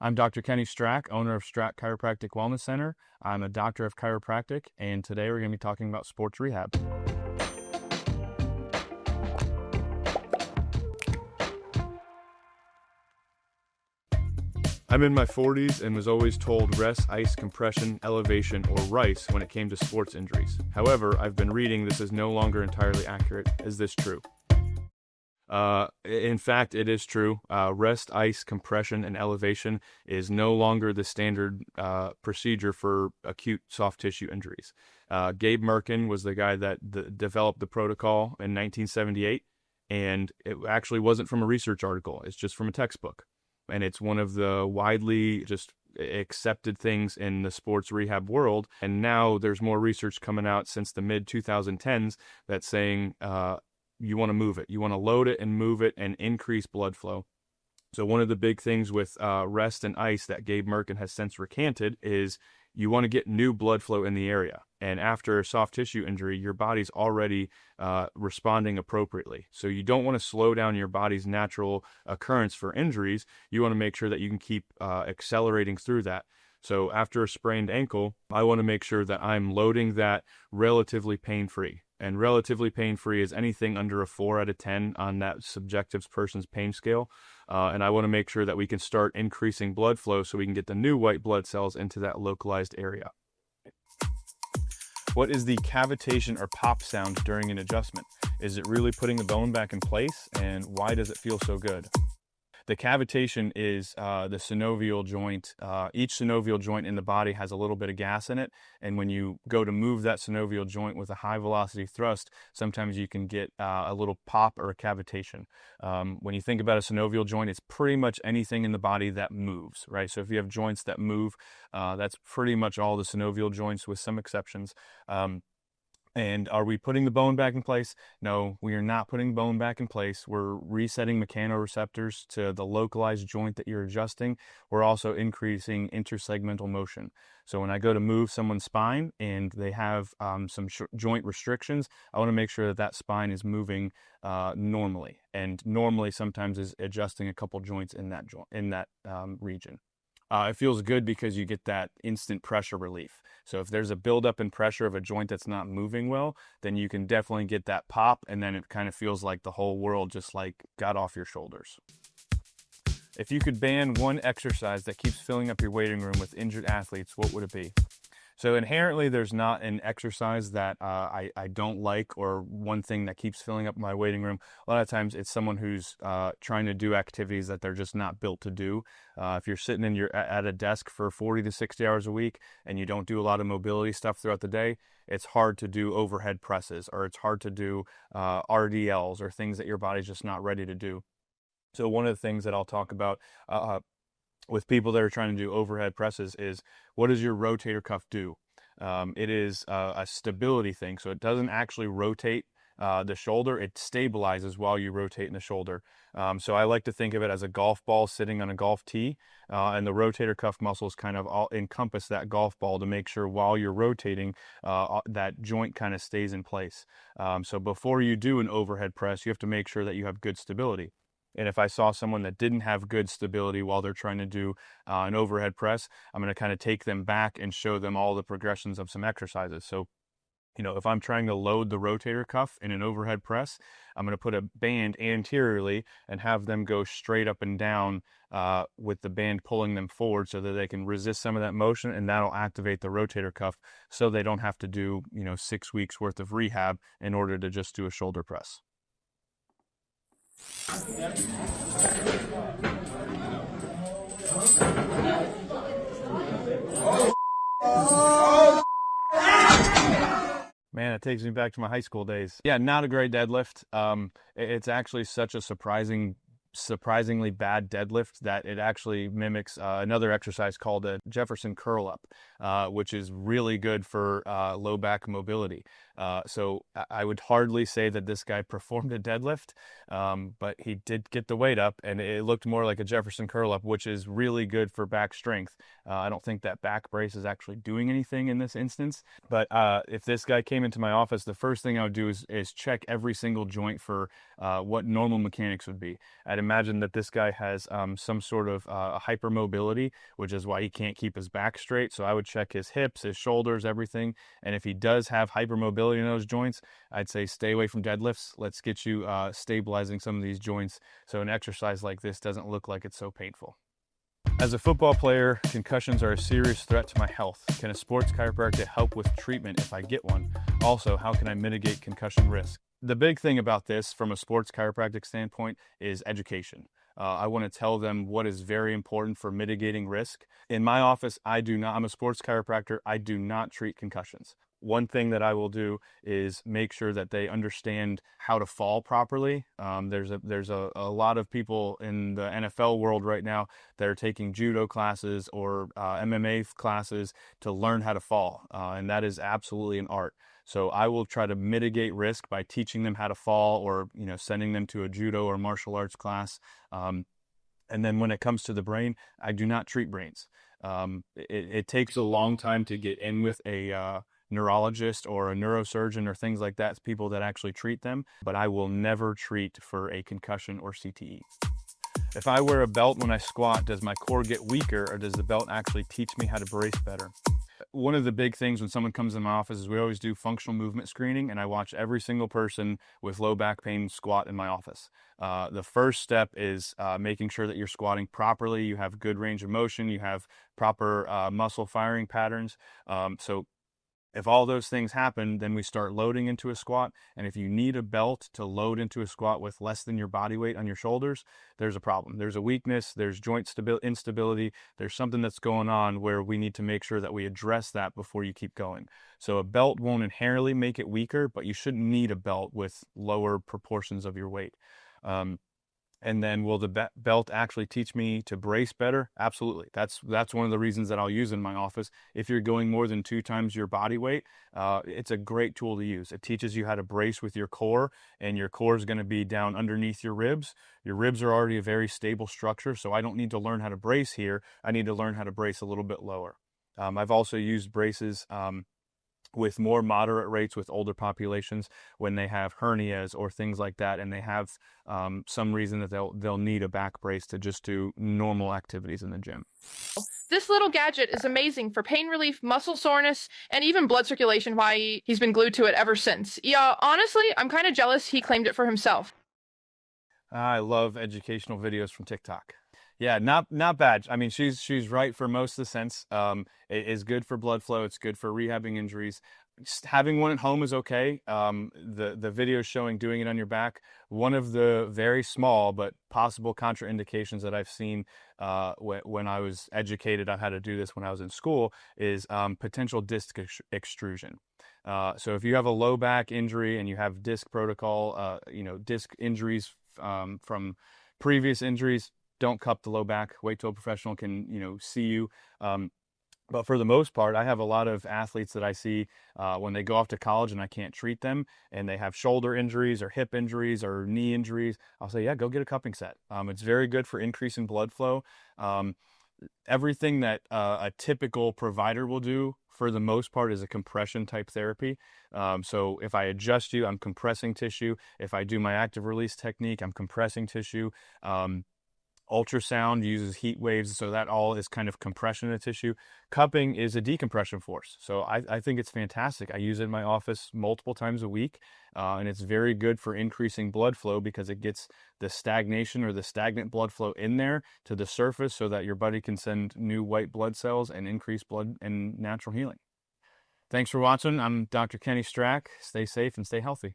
I'm Dr. Kenny Strack, owner of Strack Chiropractic Wellness Center. I'm a doctor of chiropractic, and today we're going to be talking about sports rehab. I'm in my 40s and was always told rest, ice, compression, elevation, or R.I.C.E when it came to sports injuries. However, I've been reading this is no longer entirely accurate. Is this true? In fact, it is true. Rest, ice, compression, and elevation is no longer the standard procedure for acute soft tissue injuries. Gabe Merkin was the guy that developed the protocol in 1978, and it actually wasn't from a research article. It's just from a textbook. And it's one of the widely just accepted things in the sports rehab world. And now there's more research coming out since the mid-2010s that's saying you want to move it. You want to load it and move it and increase blood flow. So one of the big things with rest and ice that Gabe Merkin has since recanted is you want to get new blood flow in the area. And after a soft tissue injury, your body's already responding appropriately. So you don't want to slow down your body's natural occurrence for injuries. You want to make sure that you can keep accelerating through that. So after a sprained ankle, I want to make sure that I'm loading that relatively pain-free. And relatively pain-free is anything under a 4 out of 10 on that subjective person's pain scale. And I want to make sure that we can start increasing blood flow so we can get the new white blood cells into that localized area. What is the cavitation or pop sound during an adjustment? Is it really putting the bone back in place? And why does it feel so good? The cavitation is the synovial joint. Each synovial joint in the body has a little bit of gas in it. And when you go to move that synovial joint with a high velocity thrust, sometimes you can get a little pop or a cavitation. When you think about a synovial joint, it's pretty much anything in the body that moves, right? So if you have joints that move, that's pretty much all the synovial joints with some exceptions. And are we putting the bone back in place? No, we are not putting bone back in place. We're resetting mechanoreceptors to the localized joint that you're adjusting. We're also increasing intersegmental motion. So when I go to move someone's spine and they have some joint restrictions, I want to make sure that that spine is moving normally. And normally sometimes is adjusting a couple joints in that region. It feels good because you get that instant pressure relief. So if there's a buildup in pressure of a joint that's not moving well, then you can definitely get that pop, and then it kind of feels like the whole world just like got off your shoulders. If you could ban one exercise that keeps filling up your waiting room with injured athletes, what would it be? So inherently, there's not an exercise that I don't like or one thing that keeps filling up my waiting room. A lot of times it's someone who's trying to do activities that they're just not built to do. If you're sitting at a desk for 40 to 60 hours a week and you don't do a lot of mobility stuff throughout the day, it's hard to do overhead presses, or it's hard to do RDLs or things that your body's just not ready to do. So one of the things that I'll talk about with people that are trying to do overhead presses is, what does your rotator cuff do? It is a stability thing. So it doesn't actually rotate the shoulder. It stabilizes while you rotate in the shoulder. So I like to think of it as a golf ball sitting on a golf tee, and the rotator cuff muscles kind of all encompass that golf ball to make sure while you're rotating, that joint kind of stays in place. So before you do an overhead press, you have to make sure that you have good stability. And if I saw someone that didn't have good stability while they're trying to do an overhead press, I'm going to kind of take them back and show them all the progressions of some exercises. So, if I'm trying to load the rotator cuff in an overhead press, I'm going to put a band anteriorly and have them go straight up and down with the band pulling them forward so that they can resist some of that motion, and that'll activate the rotator cuff so they don't have to do, 6 weeks worth of rehab in order to just do a shoulder press. Man, it takes me back to my high school days. Yeah, not a great deadlift. It's actually such a surprisingly bad deadlift that it actually mimics another exercise called a Jefferson curl up, which is really good for low back mobility. So I would hardly say that this guy performed a deadlift, but he did get the weight up, and it looked more like a Jefferson curl up, which is really good for back strength. I don't think that back brace is actually doing anything in this instance, but if this guy came into my office, the first thing I would do is check every single joint for what normal mechanics would be. At I'd imagine that this guy has some sort of hypermobility, which is why he can't keep his back straight. So I would check his hips, his shoulders, everything. And if he does have hypermobility in those joints, I'd say stay away from deadlifts. Let's get you stabilizing some of these joints so an exercise like this doesn't look like it's so painful. As a football player, concussions are a serious threat to my health. Can a sports chiropractor help with treatment if I get one? Also, how can I mitigate concussion risk? The big thing about this from a sports chiropractic standpoint is education. I want to tell them what is very important for mitigating risk. In my office, I'm a sports chiropractor. I do not treat concussions. One thing that I will do is make sure that they understand how to fall properly. There's a lot of people in the NFL world right now that are taking judo classes or MMA classes to learn how to fall, and that is absolutely an art. So I will try to mitigate risk by teaching them how to fall, or sending them to a judo or martial arts class. And then when it comes to the brain, I do not treat brains. It takes a long time to get in with a neurologist or a neurosurgeon or things like that, people that actually treat them, but I will never treat for a concussion or CTE. If I wear a belt when I squat, does my core get weaker, or does the belt actually teach me how to brace better? One of the big things when someone comes in my office is we always do functional movement screening, and I watch every single person with low back pain squat in my office. The first step is making sure that you're squatting properly, you have good range of motion, you have proper muscle firing patterns. So if all those things happen, then we start loading into a squat. And if you need a belt to load into a squat with less than your body weight on your shoulders, there's a problem. There's a weakness, there's joint instability, there's something that's going on where we need to make sure that we address that before you keep going. So a belt won't inherently make it weaker, but you shouldn't need a belt with lower proportions of your weight. And then will the belt actually teach me to brace better? Absolutely. That's one of the reasons that I'll use in my office. If you're going more than 2 times your body weight, it's a great tool to use. It teaches you how to brace with your core, and your core is going to be down underneath your ribs. Your ribs are already a very stable structure, so I don't need to learn how to brace here. I need to learn how to brace a little bit lower. I've also used braces with more moderate rates with older populations when they have hernias or things like that, and they have some reason that they'll need a back brace to just do normal activities in the gym. This little gadget is amazing for pain relief, muscle soreness, and even blood circulation. Why he's been glued to it ever since. Yeah, honestly, I'm kind of jealous he claimed it for himself. I love educational videos from TikTok. Yeah, not bad. I mean, she's right for most of the sense. It is good for blood flow. It's good for rehabbing injuries. Just having one at home is okay. The video showing doing it on your back. One of the very small but possible contraindications that I've seen when I was educated on how to do this when I was in school is potential disc extrusion. So if you have a low back injury and you have disc protocol, disc injuries from previous injuries, don't cup the low back. Wait till a professional can, see you. But for the most part, I have a lot of athletes that I see when they go off to college and I can't treat them, and they have shoulder injuries or hip injuries or knee injuries. I'll say, yeah, go get a cupping set. It's very good for increasing blood flow. Everything that a typical provider will do for the most part is a compression type therapy. So if I adjust you, I'm compressing tissue. If I do my active release technique, I'm compressing tissue. Ultrasound uses heat waves, so that all is kind of compression of tissue. Cupping is a decompression force. So I think it's fantastic. I use it in my office multiple times a week, and it's very good for increasing blood flow because it gets the stagnation or the stagnant blood flow in there to the surface so that your body can send new white blood cells and increase blood and natural healing. Thanks for watching. I'm Dr. Kenny Strack. Stay safe and stay healthy.